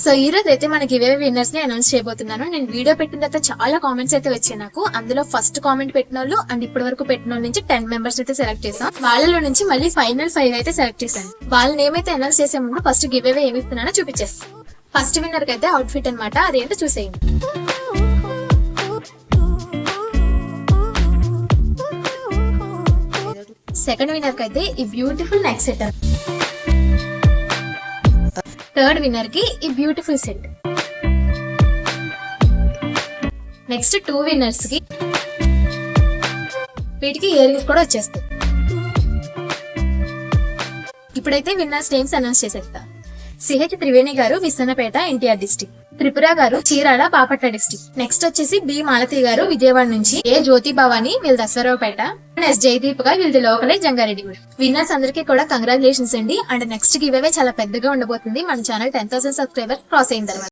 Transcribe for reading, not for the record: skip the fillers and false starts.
So ఈ రోజు అయితే మనకి ఇవే విన్నర్స్ ని అనౌన్స్ చేయబోతున్నాను. నేను వీడియో పెట్టిన తర్వాత చాలా కామెంట్స్ అయితే వచ్చాయి నాకు. అందులో ఫస్ట్ కామెంట్ పెట్టిన వాళ్ళు అండ్ ఇప్పటి వరకు పెట్టిన వాళ్ళ నుంచి 10 మెంబర్స్ అయితే సెలెక్ట్ చేసాం. వాళ్ళలో నుంచి మళ్ళీ ఫైనల్ 5 అయితే సెలెక్ట్ చేశాను. వాళ్ళని ఏమైతే అనౌన్స్ చేసే ముందు ఫస్ట్ గివ్ అవే ఏమి ఇస్తున్నానో చూపించేస్తాను. ఫస్ట్ విన్నర్ కి అయితే అవుట్ఫిట్ అనమాట, అదేంటో చూసేయండి. సెకండ్ విన్నర్ కి అయితే ఈ beautiful neck set. Third winner కి ఈ బ్యూటిఫుల్ సెట్. నెక్స్ట్ 2 విన్నర్స్ కి వీటికి ఇయర్ రింగ్స్ కూడా వచ్చేస్తాయి. ఇప్పుడైతే విన్నర్స్ నేమ్స్ అనౌన్స్ చేసేస్తా. సిహెచ్ త్రివేణి గారు విసన్నపేట ఎన్టీఆర్ డిస్ట్రిక్ట్, త్రిపుర గారు చీరాల బాపట్ల డిస్ట్రిక్ట్, నెక్స్ట్ వచ్చేసి బి మాలతి గారు విజయవాడ నుంచి, ఏ జ్యోతి భవాని వీళ్ళ దసరావుపేట, ఎస్ జయదీప్ గా వీళ్ళది లోకలే జంగారెడ్డి. విన్నర్స్ అందరికీ కూడా కంగ్రాచులేషన్స్ అండి. అండ్ నెక్స్ట్ గివ్ అవే చాలా పెద్దగా ఉండబోతుంది. మన ఛానల్ 10,000 సబ్స్క్రైబర్స్ క్రాస్ అయిన తర్వాత.